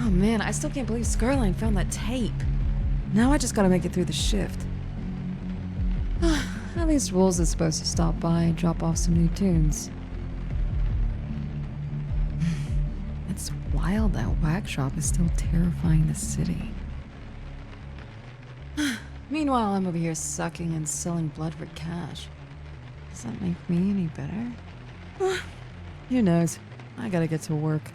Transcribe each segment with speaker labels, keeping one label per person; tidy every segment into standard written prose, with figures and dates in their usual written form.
Speaker 1: Oh man, I still can't believe Scarline found that tape. Now I just gotta make it through the shift. At least Wolves is supposed to stop by and drop off some new tunes. It's wild that Wax Shop is still terrifying the city. Meanwhile, I'm over here sucking and selling blood for cash. Does that make me any better? Who knows? I gotta get to work.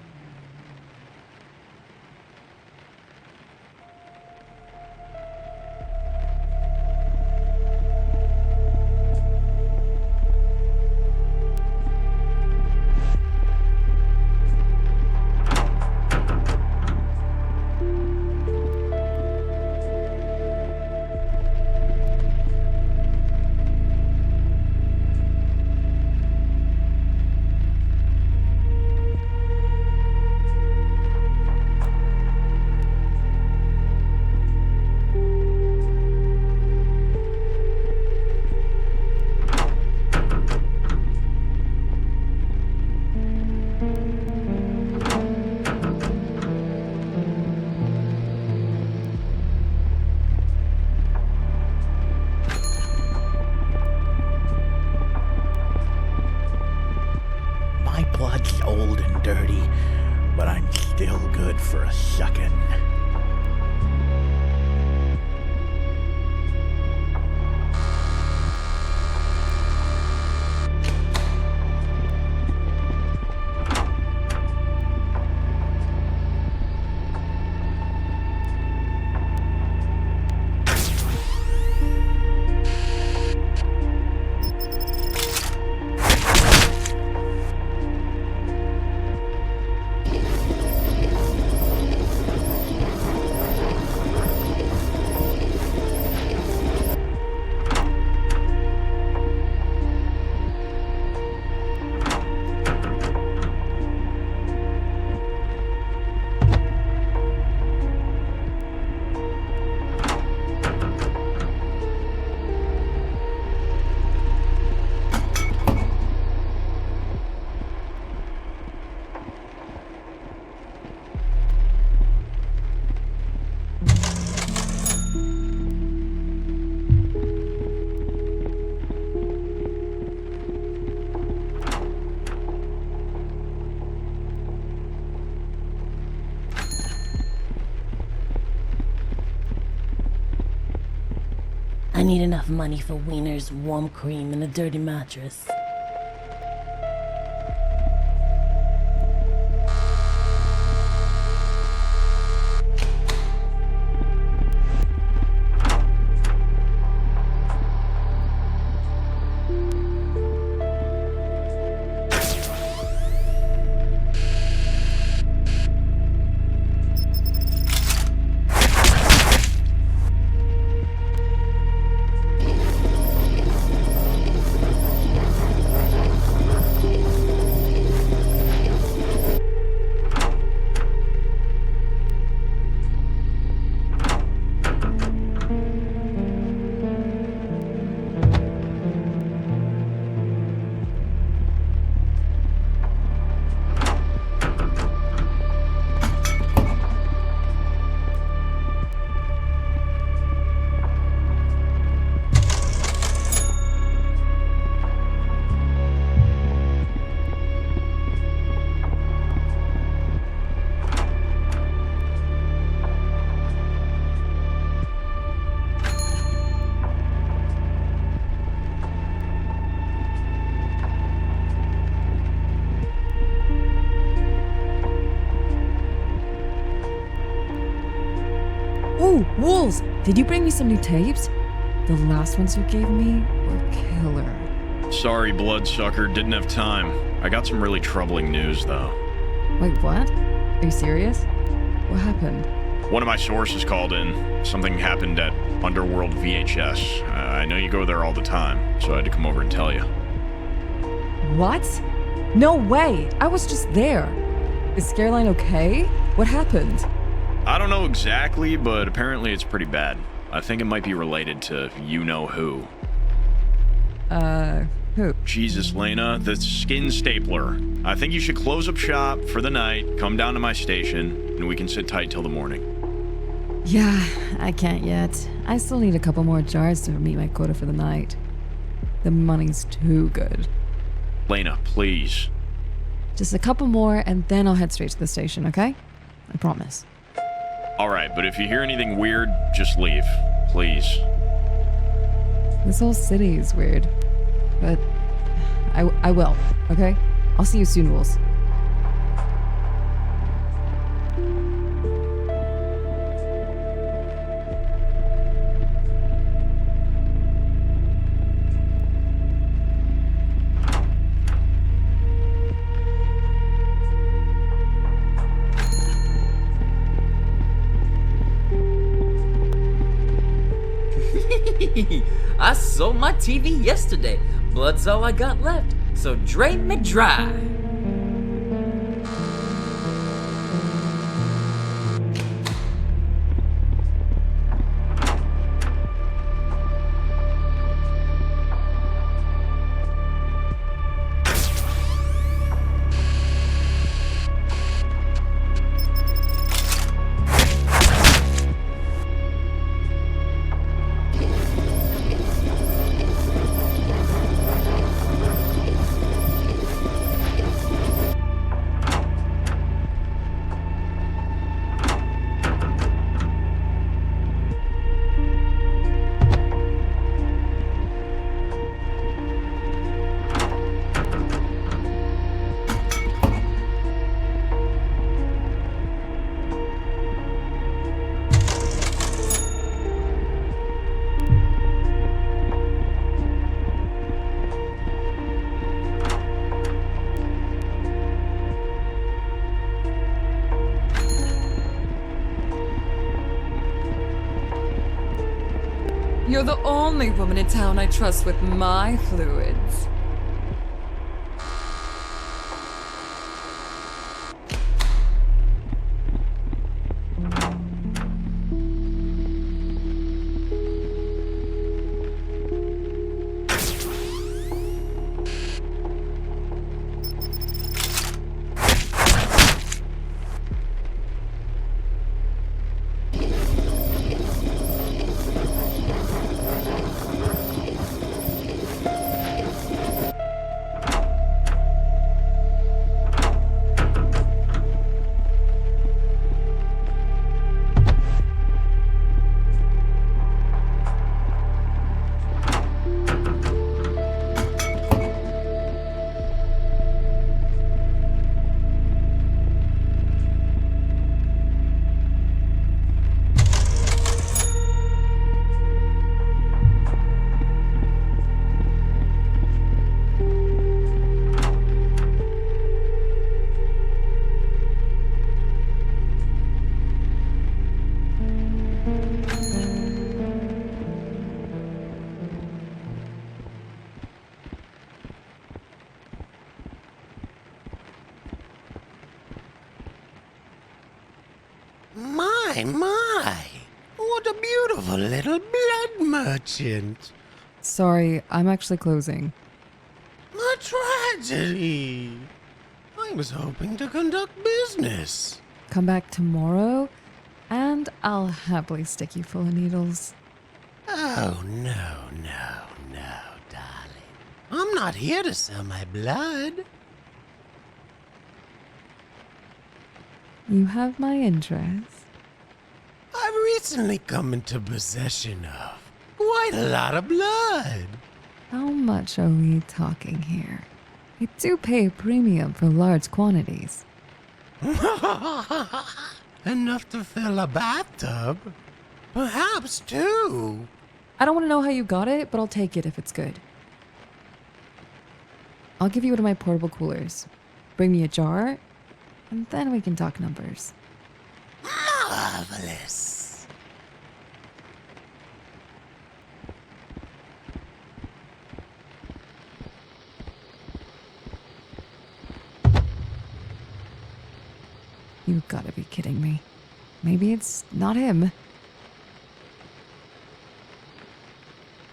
Speaker 2: Blood's old and dirty, but I'm still good for a sucking.
Speaker 3: I need enough money for wieners, warm cream, and a dirty mattress.
Speaker 1: Ooh, Wolves! Did you bring me some new tapes? The last ones you gave me were killer.
Speaker 4: Sorry, bloodsucker, didn't have time. I got some really troubling news, though.
Speaker 1: Wait, what? Are you serious? What happened?
Speaker 4: One of my sources called in. Something happened at Underworld VHS. I know you go there all the time, so I had to come over and tell you.
Speaker 1: What? No way! I was just there. Is Scareline okay? What happened?
Speaker 4: I don't know exactly, but apparently it's pretty bad. I think it might be related to you-know-who.
Speaker 1: Who?
Speaker 4: Jesus, Lena, the skin stapler. I think you should close up shop for the night, come down to my station, and we can sit tight till the morning.
Speaker 1: Yeah, I can't yet. I still need a couple more jars to meet my quota for the night. The money's too good.
Speaker 4: Lena, please.
Speaker 1: Just a couple more, and then I'll head straight to the station, okay? I promise.
Speaker 4: All right, but if you hear anything weird, just leave. Please.
Speaker 1: This whole city is weird. But I will, okay? I'll see you soon, Wolves.
Speaker 5: I sold my TV yesterday. Blood's all I got left, so drain me dry.
Speaker 1: You're the only woman in town I trust with my fluids.
Speaker 2: My, what a beautiful little blood merchant.
Speaker 1: Sorry, I'm actually closing.
Speaker 2: A tragedy. I was hoping to conduct business.
Speaker 1: Come back tomorrow, and I'll happily stick you full of needles.
Speaker 2: Oh, no, darling. I'm not here to sell my blood.
Speaker 1: You have my interest.
Speaker 2: I've recently come into possession of quite a lot of blood.
Speaker 1: How much are we talking here? I do pay a premium for large quantities.
Speaker 2: Enough to fill a bathtub. Perhaps two.
Speaker 1: I don't want to know how you got it, but I'll take it if it's good. I'll give you one of my portable coolers. Bring me a jar, and then we can talk numbers.
Speaker 2: Marvelous.
Speaker 1: You've got to be kidding me. Maybe it's not him.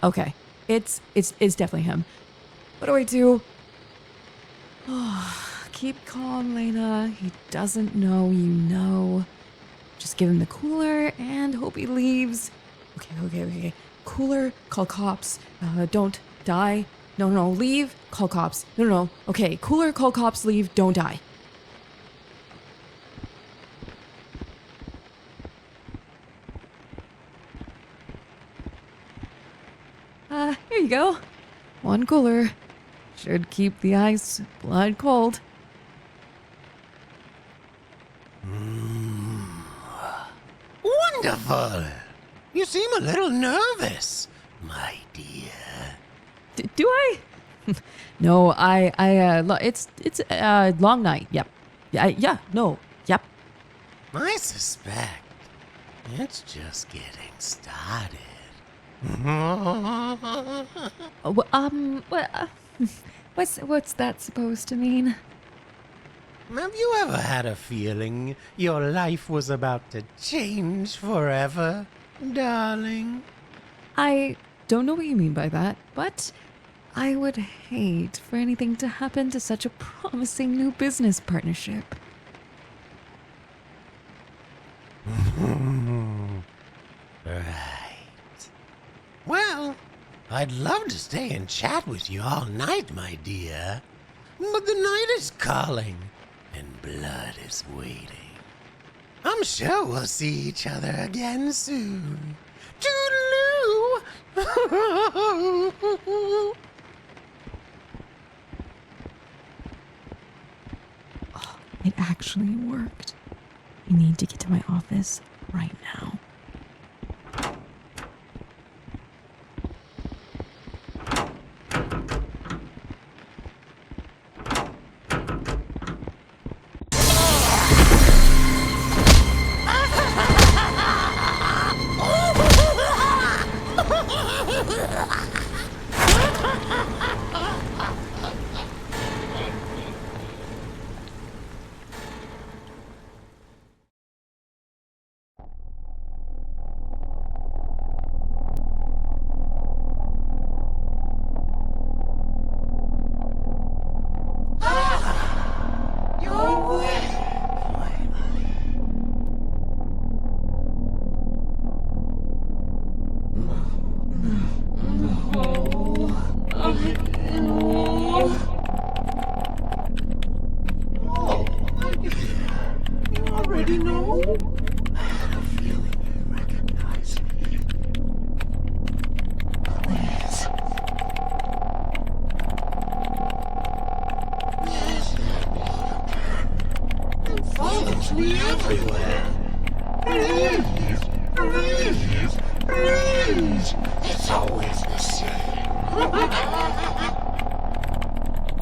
Speaker 1: Okay, it's definitely him. What do I do? Oh, keep calm, Lena. He doesn't know you know. Just give him the cooler and hope he leaves. Okay. Cooler, call cops. Don't die. No, leave, call cops. No. Okay, cooler, call cops, leave, don't die. Here you go. One cooler. Should keep the ice blood cold.
Speaker 2: Wonderful. You seem a little nervous, my dear.
Speaker 1: Do I? No, it's a long night. Yep. Yep.
Speaker 2: I suspect it's just getting started.
Speaker 1: What's that supposed to mean?
Speaker 2: Have you ever had a feeling your life was about to change forever, darling?
Speaker 1: I don't know what you mean by that, but I would hate for anything to happen to such a promising new business partnership.
Speaker 2: Right. Well, I'd love to stay and chat with you all night, my dear. But the night is calling, and blood is waiting. I'm sure we'll see each other again soon. Toodaloo!
Speaker 1: It actually worked. I need to get to my office right now.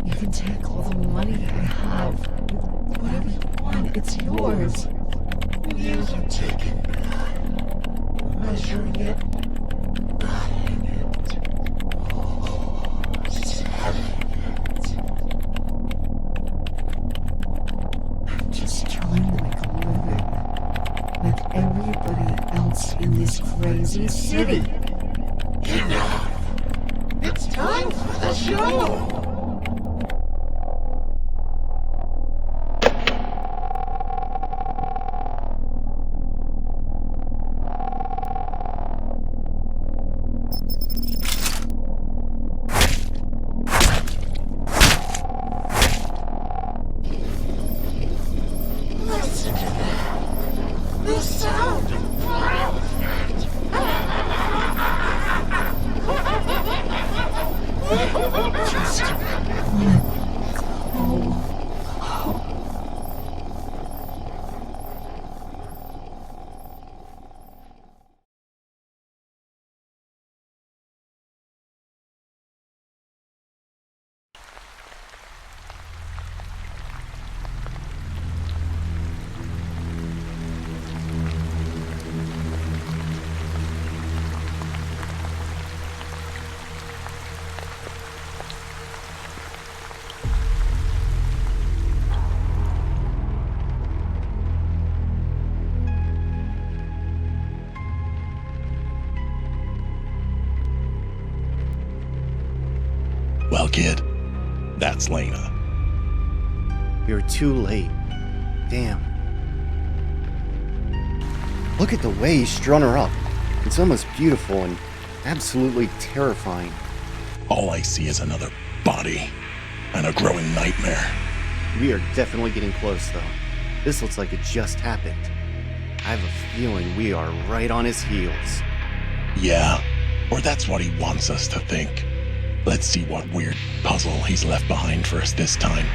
Speaker 1: You can take all the money I have. Whatever you want, it's yours.
Speaker 2: Years of taking blood, measuring it, buying it, selling it.
Speaker 1: I'm just trying to make a living like everybody else in this crazy city.
Speaker 2: Enough! It's time for the show! Listen to that! The sound of wildcat! Just
Speaker 6: Well, kid, that's Lena.
Speaker 7: You're too late. Damn. Look at the way he strung her up. It's almost beautiful and absolutely terrifying.
Speaker 6: All I see is another body and a growing nightmare.
Speaker 7: We are definitely getting close, though. This looks like it just happened. I have a feeling we are right on his heels.
Speaker 6: Yeah, or that's what he wants us to think. Let's see what weird puzzle he's left behind for us this time.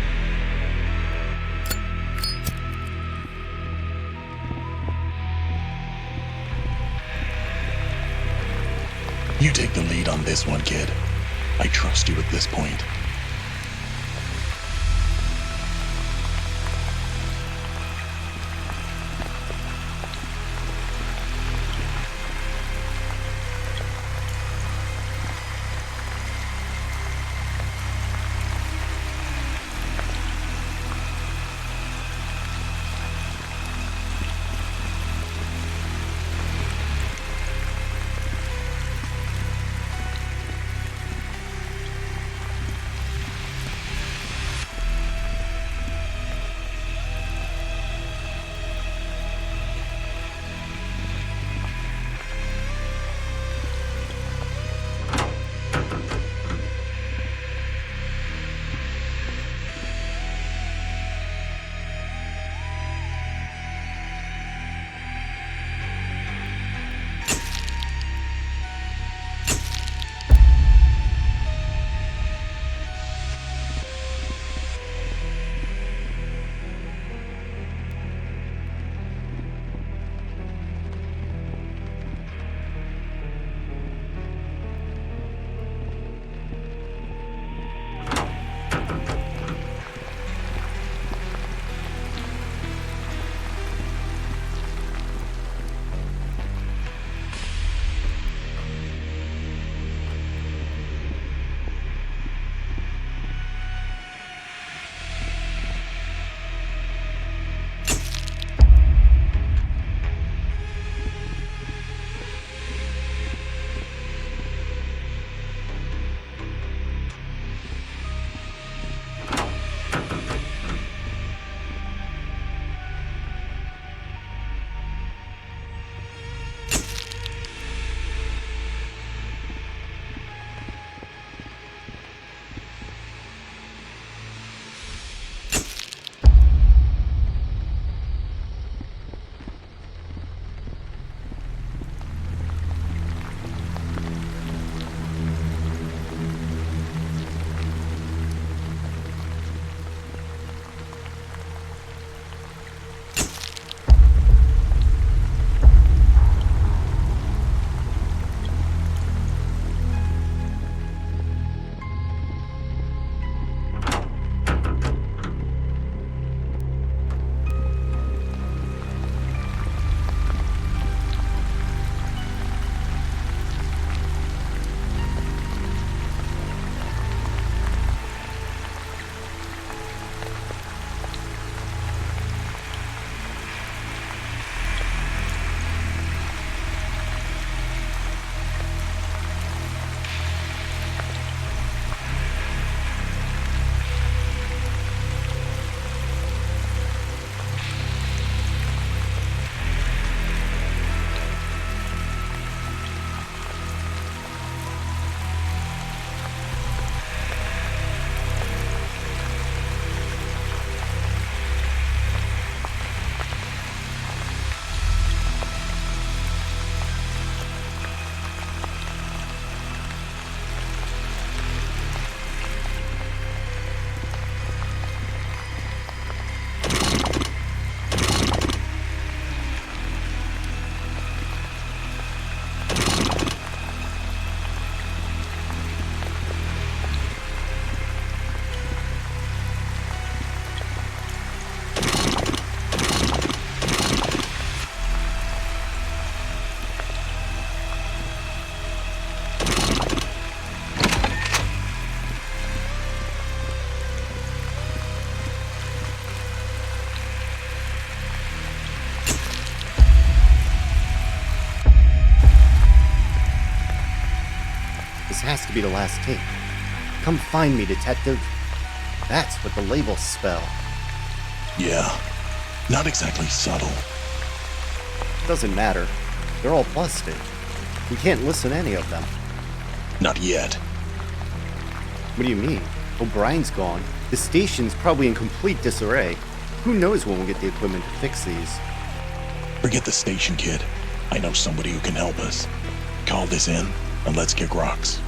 Speaker 6: You take the lead on this one, kid. I trust you at this point.
Speaker 7: This has to be the last tape. Come find me, detective. That's what the labels spell.
Speaker 6: Yeah, not exactly subtle.
Speaker 7: Doesn't matter. They're all busted. We can't listen to any of them.
Speaker 6: Not yet.
Speaker 7: What do you mean? O'Brien's gone. The station's probably in complete disarray. Who knows when we'll get the equipment to fix these?
Speaker 6: Forget the station, kid. I know somebody who can help us. Call this in, and let's kick rocks.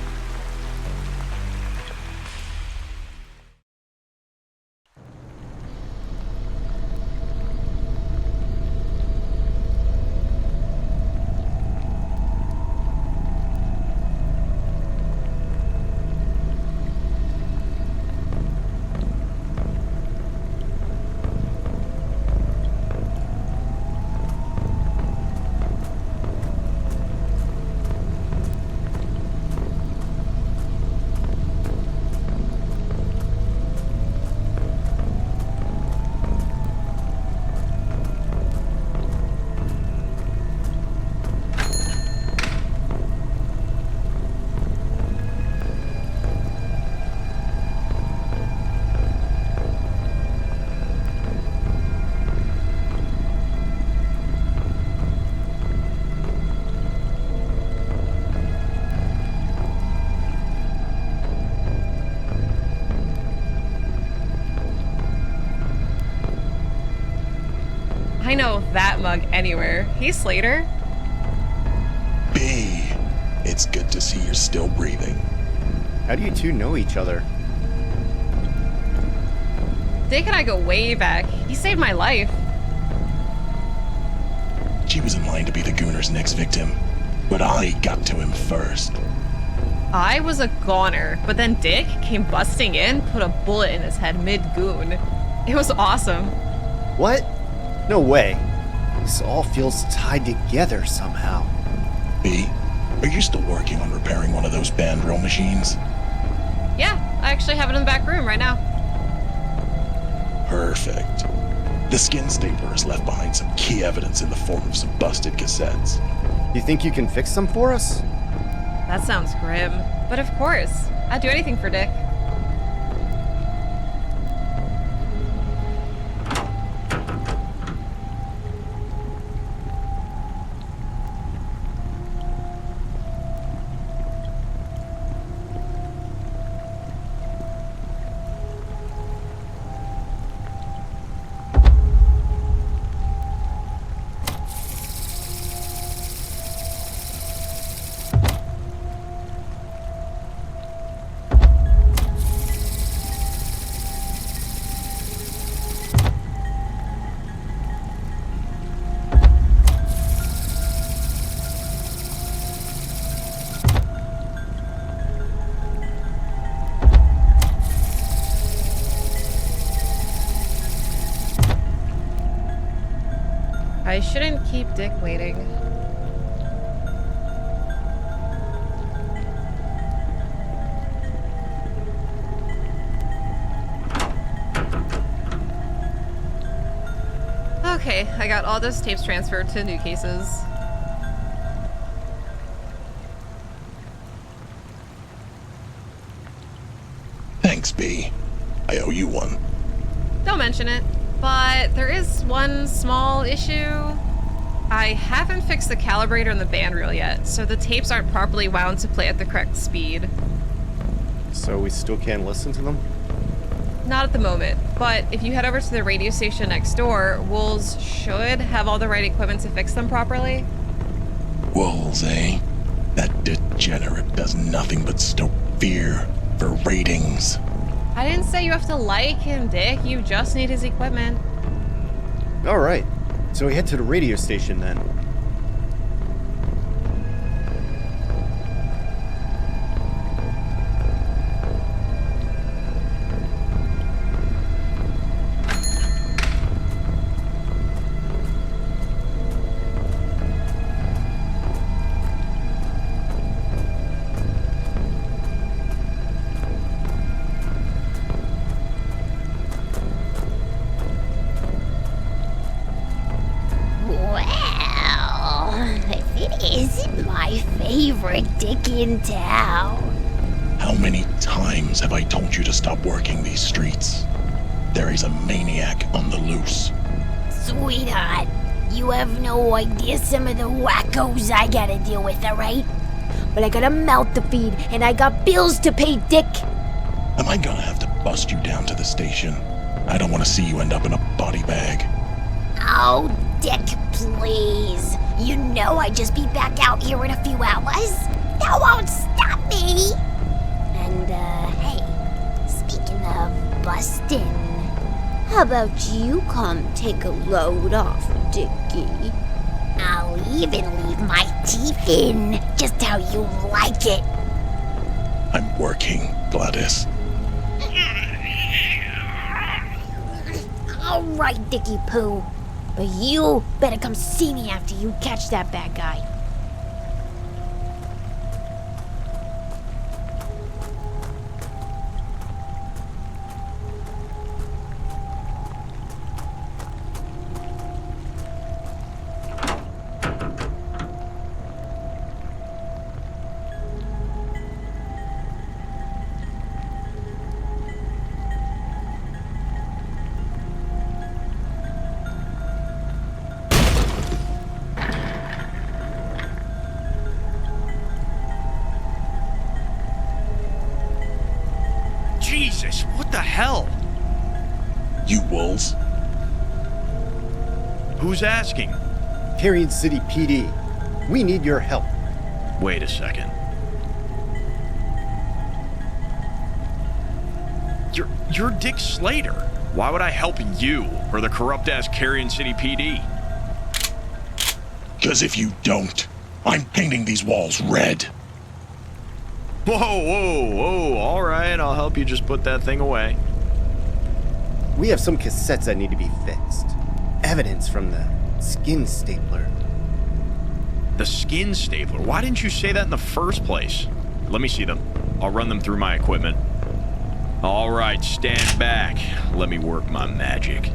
Speaker 8: I know that mug anywhere. Hey, Slater.
Speaker 6: B, it's good to see you're still breathing.
Speaker 7: How do you two know each other?
Speaker 8: Dick and I go way back. He saved my life.
Speaker 6: She was in line to be the Gooner's next victim, but I got to him first.
Speaker 8: I was a goner, but then Dick came busting in, put a bullet in his head mid-goon. It was awesome.
Speaker 7: What? No way. This all feels tied together somehow.
Speaker 6: B, are you still working on repairing one of those band drill machines?
Speaker 8: Yeah, I actually have it in the back room right now.
Speaker 6: Perfect. The skin stapler has left behind some key evidence in the form of some busted cassettes.
Speaker 7: You think you can fix them for us?
Speaker 8: That sounds grim, but of course. I'd do anything for Dick. I shouldn't keep Dick waiting. Okay, I got all those tapes transferred to new cases.
Speaker 6: Thanks, B. I owe you one.
Speaker 8: Don't mention it. But there is one small issue. I haven't fixed the calibrator in the band reel yet, so the tapes aren't properly wound to play at the correct speed.
Speaker 7: So we still can't listen to them?
Speaker 8: Not at the moment, but if you head over to the radio station next door, Wolves should have all the right equipment to fix them properly.
Speaker 6: Wolves, eh? That degenerate does nothing but stoke fear for ratings.
Speaker 8: I didn't say you have to like him, Dick. You just need his equipment.
Speaker 7: Alright, so we head to the radio station then.
Speaker 3: Well, if it isn't my favorite Dick in town.
Speaker 6: How How many times have I told you to stop working these streets? There is a maniac on the loose.
Speaker 3: Sweetheart, you have no idea some of the wackos I gotta deal with, alright? But I got a mouth to feed, and I got bills to pay, Dick.
Speaker 6: Am I gonna have to bust you down to the station? I don't want to see you end up in a body bag.
Speaker 3: Oh, Dick, please. You know I'd just be back out here in a few hours. That won't stop me. And, hey, speaking of bustin', how about you come take a load off, Dickie? I'll even leave my teeth in, just how you like it.
Speaker 6: I'm working, Gladys.
Speaker 3: All right, Dickie Pooh. But you better come see me after you catch that bad guy.
Speaker 4: Jesus, what the hell?
Speaker 6: You wolves?
Speaker 4: Who's asking?
Speaker 7: Carrion City PD, we need your help.
Speaker 4: Wait a second. You're Dick Slater. Why would I help you or the corrupt-ass Carrion City PD?
Speaker 6: Because if you don't, I'm painting these walls red.
Speaker 4: Whoa, whoa, whoa, all right, I'll help you just put that thing away.
Speaker 7: We have some cassettes that need to be fixed. Evidence from the skin stapler.
Speaker 4: The skin stapler? Why didn't you say that in the first place? Let me see them. I'll run them through my equipment. All right, stand back. Let me work my magic.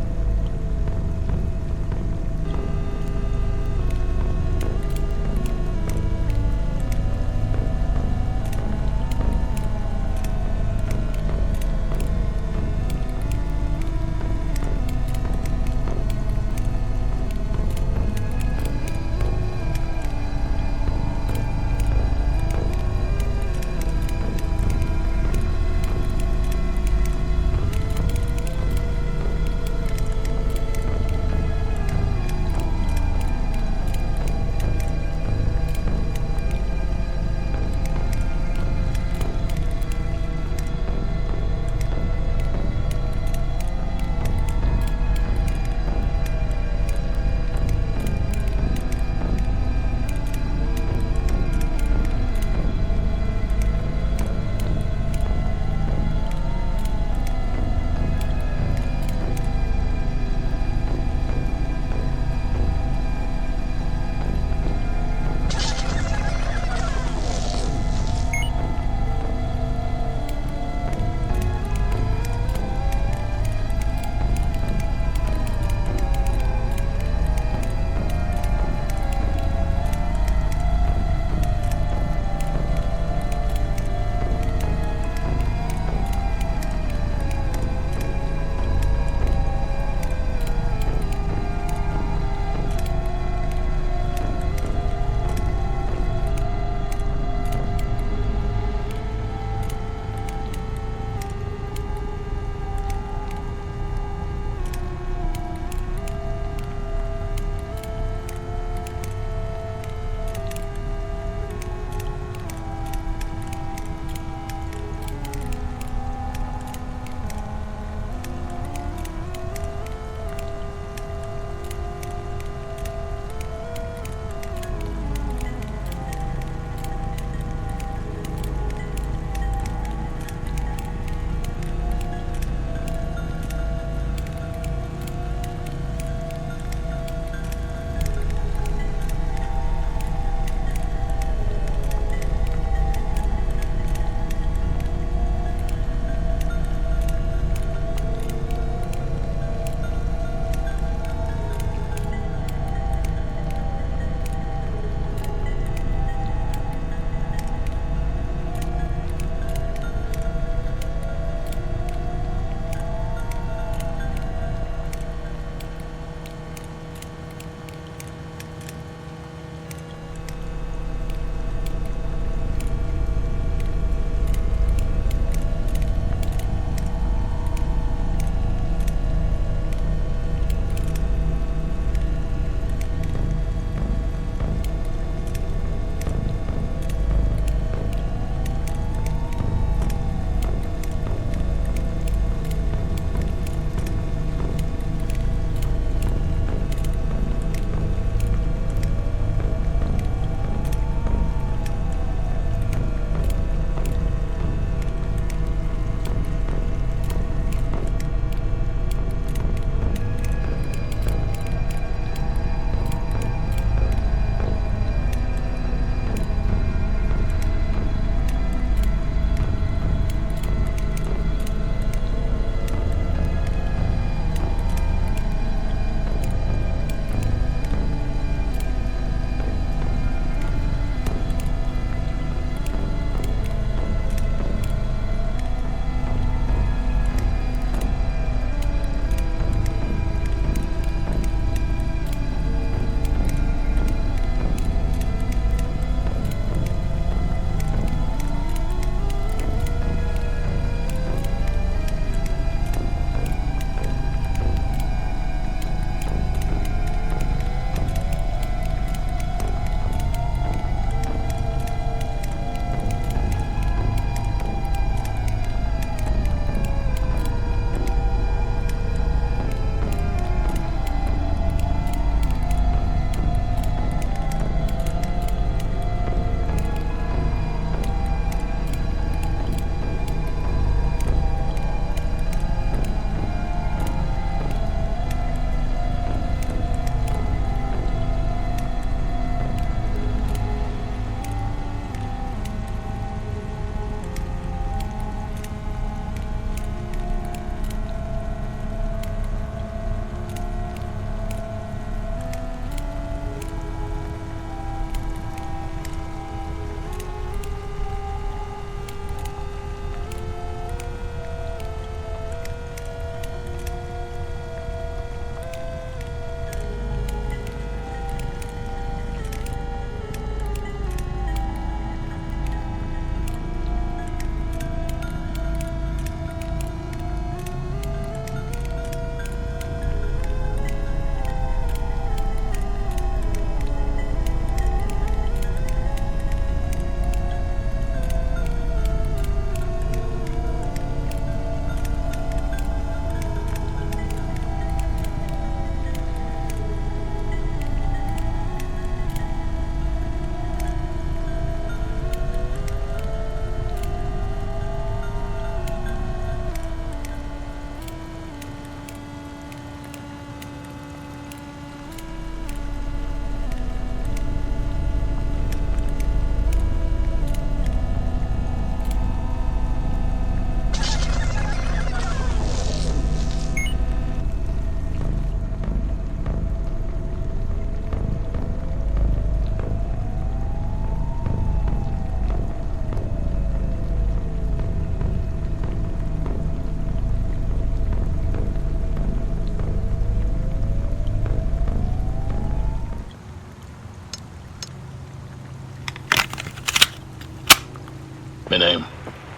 Speaker 6: My name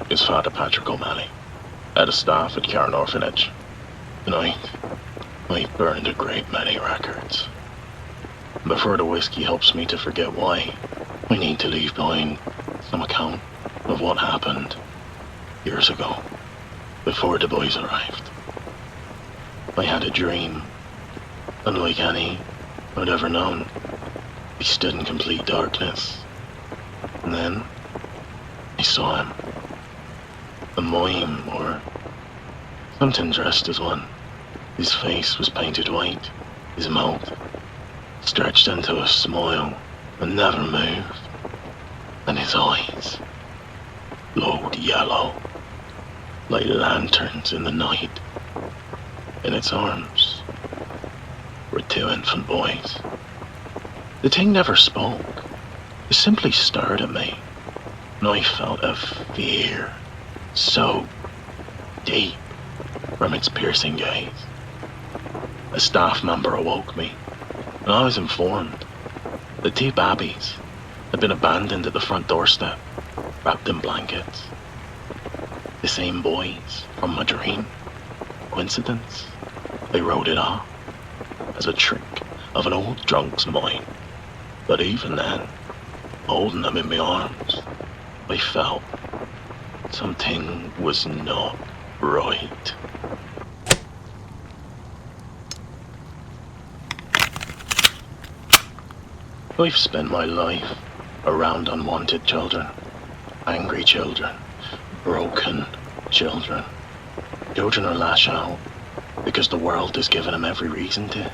Speaker 6: is Father Patrick O'Malley, head of staff at Cairn Orphanage. Tonight, I burned a great many records. Before the whiskey helps me to forget why, I need to leave behind some account of what happened years ago, before the boys arrived. I had a dream, unlike any I'd ever known. He stood in complete darkness, and then I saw him. A mime or something dressed as one. His face was painted white, his mouth stretched into a smile and never moved, and his eyes glowed yellow like lanterns in the night. In its arms were 2 infant boys. The thing never spoke, it simply stared at me, and I felt a fear so deep from its piercing gaze. A staff member awoke me, and I was informed the 2 babbies had been abandoned at the front doorstep, wrapped in blankets. The same boys from my dream. Coincidence? I wrote it off as a trick of an old drunk's mind. But even then, holding them in my arms, I felt something was not right. I've spent my life around unwanted children, angry children, broken children. Children who lash out because the world has given them every reason to.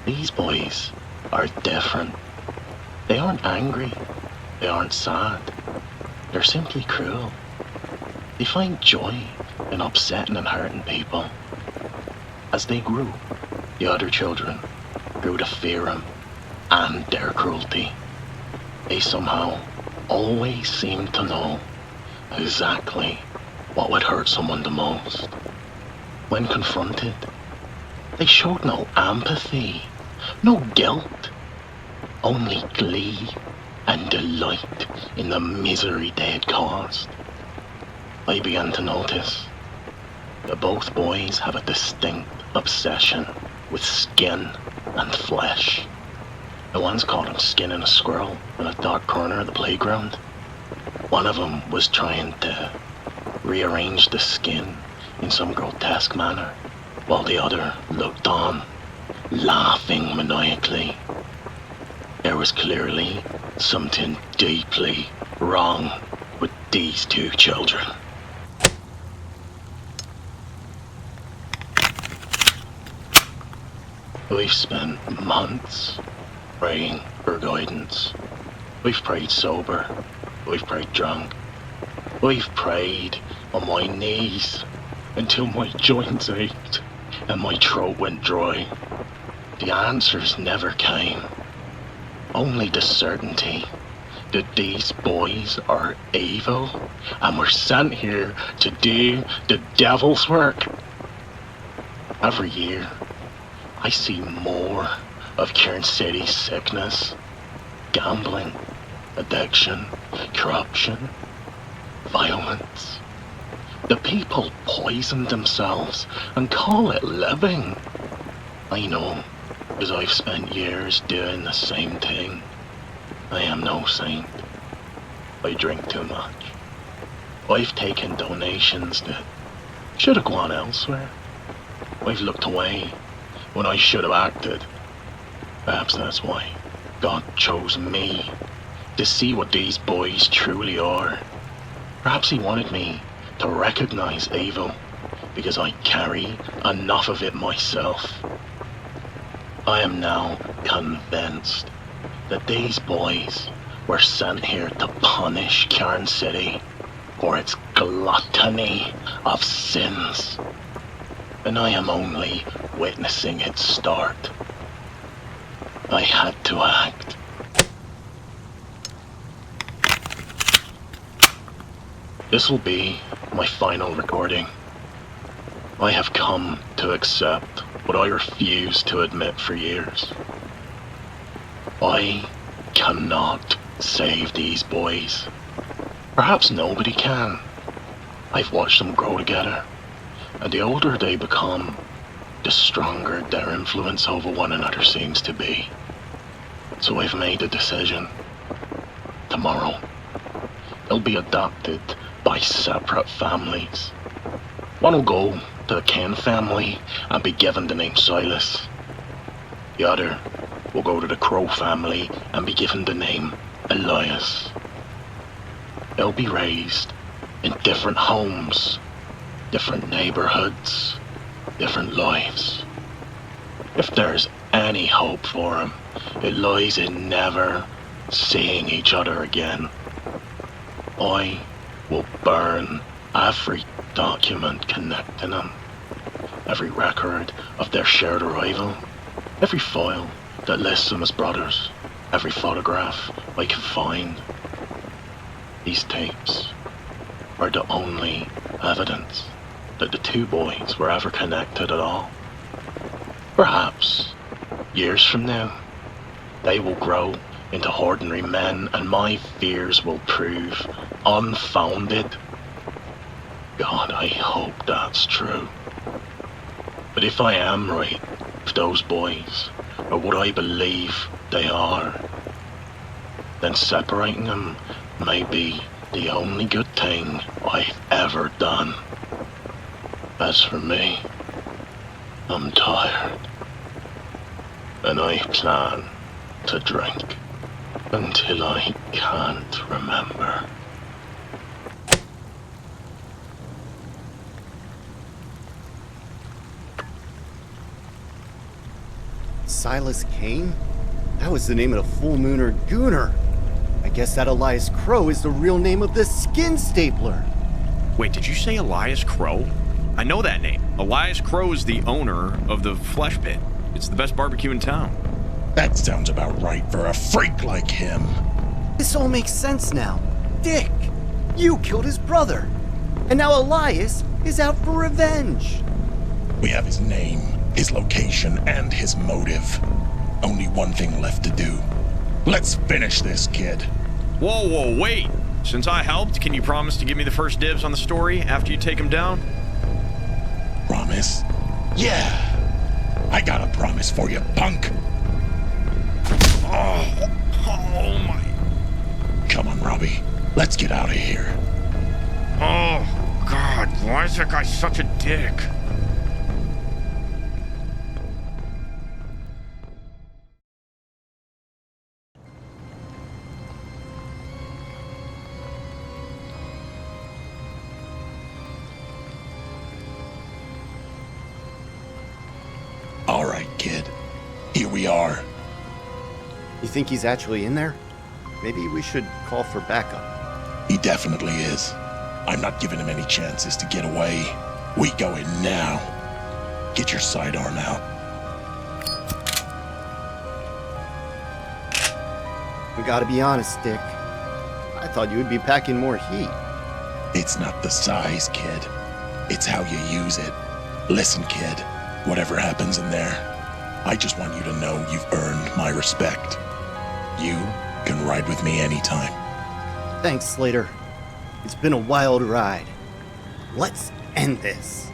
Speaker 6: These boys are different. They aren't angry. They aren't sad. They're simply cruel. They find joy in upsetting and hurting people. As they grew, the other children grew to fear them and their cruelty. They somehow always seemed to know exactly what would hurt someone the most. When confronted, they showed no empathy, no guilt, only glee and delight in the misery they had caused. I began to notice that both boys have a distinct obsession with skin and flesh. I once caught him skinning a squirrel in a dark corner of the playground. One of them was trying to rearrange the skin in some grotesque manner, while the other looked on, laughing maniacally. There was clearly something deeply wrong with these 2 children. We've spent months praying for guidance. We've prayed sober. We've prayed drunk. We've prayed on my knees until my joints ached and my throat went dry. The answers never came. Only the certainty that these boys are evil and were sent here to do the devil's work. Every year, I see more of Cairn City's sickness. Gambling, addiction, corruption, violence. The people poison themselves and call it living. I know, because I've spent years doing the same thing. I am no saint. I drink too much. I've taken donations that should have gone elsewhere. I've looked away when I should have acted. Perhaps that's why God chose me to see what these boys truly are. Perhaps He wanted me to recognize evil because I carry enough of it myself. I am now convinced that these boys were sent here to punish Cairn City for its gluttony of sins. And I am only witnessing its start. I had to act. This will be my final recording. I have come to accept what I refused to admit for years. I cannot save these boys. Perhaps nobody can. I've watched them grow together, and the older they become, the stronger their influence over one another seems to be. So I've made a decision. Tomorrow, they'll be adopted by separate families. One will go to the Ken family and be given the name Silas. The other will go to the Crow family and be given the name Elias. They'll be raised in different homes, different neighborhoods, different lives. If there's any hope for them, it lies in never seeing each other again. I will burn every document connecting them, every record of their shared arrival, every file that lists them as brothers, every photograph I can find. These tapes are the only evidence that the two boys were ever connected at all. Perhaps, years from now, they will grow into ordinary men and my fears will prove unfounded. God, I hope that's true. But if I am right, if those boys are what I believe they are, then separating them may be the only good thing I've ever done. As for me, I'm tired. And I plan to drink until I can't remember.
Speaker 7: Silas Kane? That was the name of the full mooner Gooner. I guess that Elias Crow is the real name of the skin stapler.
Speaker 4: Wait, did you say Elias Crow? I know that name. Elias Crow is the owner of the Flesh Pit. It's the best barbecue in town.
Speaker 9: That sounds about right for a freak like him.
Speaker 7: This all makes sense now. Dick, you killed his brother. And now Elias is out for revenge.
Speaker 9: We have his name, his location, and his motive. Only one thing left to do. Let's finish this, kid.
Speaker 4: Whoa, wait. Since I helped, can you promise to give me the first dibs on the story after you take him down?
Speaker 9: Promise? Yeah. I got a promise for you, punk.
Speaker 4: Oh my.
Speaker 9: Come on, Robbie. Let's get out of here.
Speaker 4: Oh, God. Why is that guy such a dick?
Speaker 9: All right, kid. Here we are.
Speaker 7: You think he's actually in there? Maybe we should call for backup.
Speaker 9: He definitely is. I'm not giving him any chances to get away. We go in now. Get your sidearm out.
Speaker 7: We gotta be honest, Dick. I thought you would be packing more heat.
Speaker 9: It's not the size, kid. It's how you use it. Listen, kid. Whatever happens in there, I just want you to know you've earned my respect. You can ride with me anytime.
Speaker 7: Thanks, Slater. It's been a wild ride. Let's end this.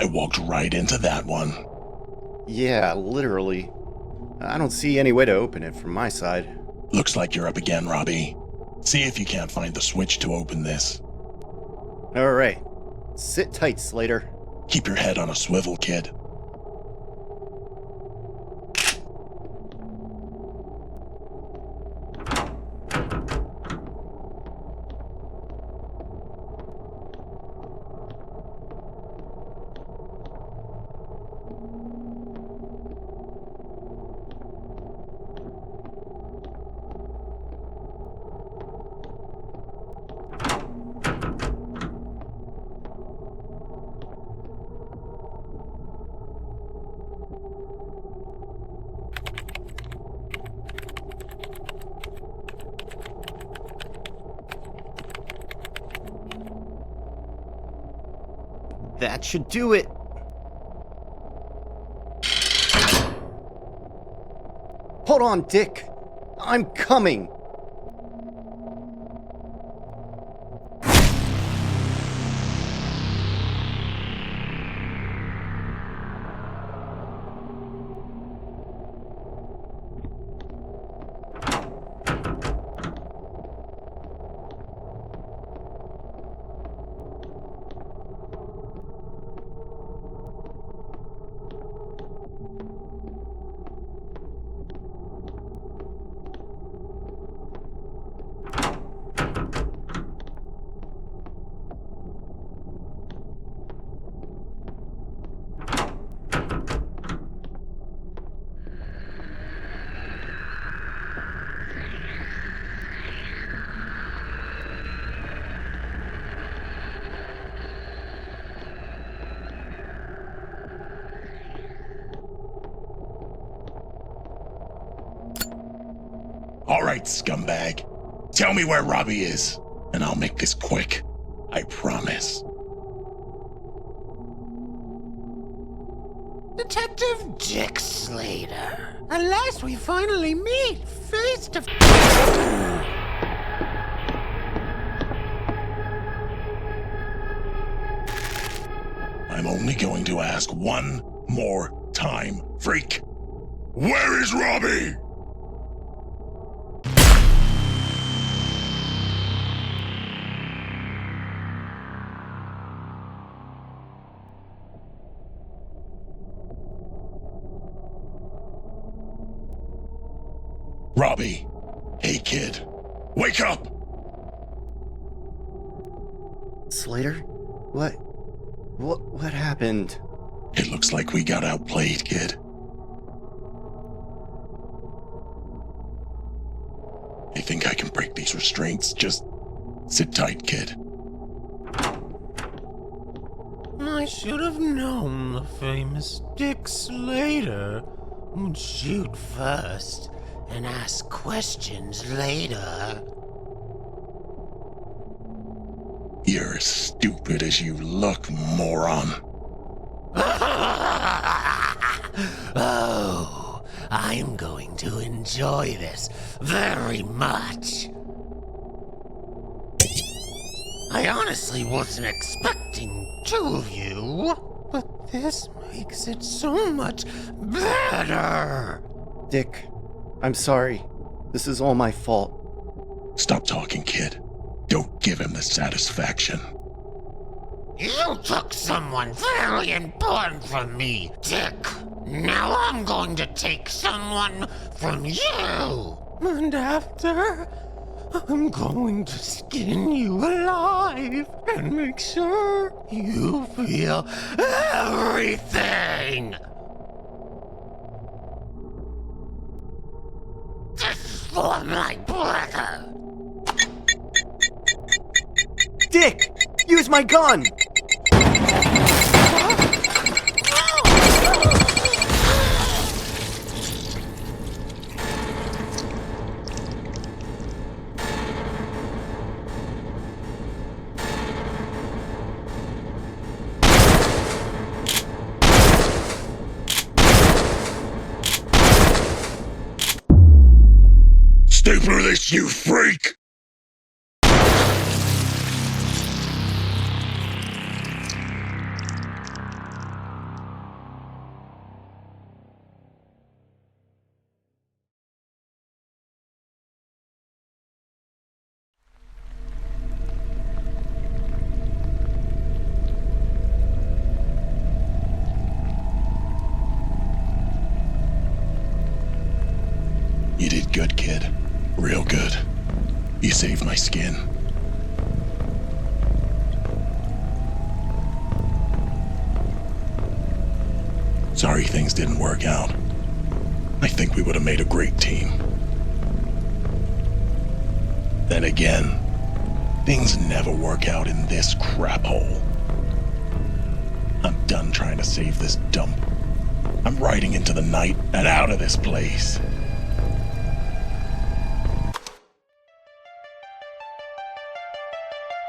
Speaker 9: walked right into that one.
Speaker 7: Yeah, literally. I don't see any way to open it from my side.
Speaker 9: Looks like you're up again, Robbie. See if you can't find the switch to open this.
Speaker 7: Alright. Sit tight, Slater.
Speaker 9: Keep your head on a swivel, kid.
Speaker 7: That should do it. Hold on, Dick. I'm coming.
Speaker 9: All right, scumbag. Tell me where Robbie is, and I'll make this quick. I promise.
Speaker 2: Detective Dick Slater. At last we finally meet face to face.
Speaker 9: I'm only going to ask one more time. Freak, where is Robbie? Robbie, hey kid, wake up!
Speaker 7: Slater? What happened?
Speaker 9: It looks like we got outplayed, kid. I think I can break these restraints. Just sit tight, kid.
Speaker 2: I should have known the famous Dick Slater would shoot first and ask questions later.
Speaker 9: You're as stupid as you look, moron.
Speaker 2: Oh, I'm going to enjoy this very much. I honestly wasn't expecting two of you, but this makes it so much better.
Speaker 7: Dick, I'm sorry. This is all my fault.
Speaker 9: Stop talking, kid. Don't give him the satisfaction.
Speaker 2: You took someone very important from me, Dick. Now I'm going to take someone from you. And after, I'm going to skin you alive and make sure you feel everything. This is for my brother.
Speaker 7: Dick! Use my gun!
Speaker 9: Stay through this, you freak! good, kid. Real good. You saved my skin. Sorry things didn't work out. I think we would have made a great team. Then again, things never work out in this crap hole. I'm done trying to save this dump. I'm riding into the night and out of this place.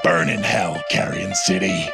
Speaker 9: Burn in hell, Carrion City.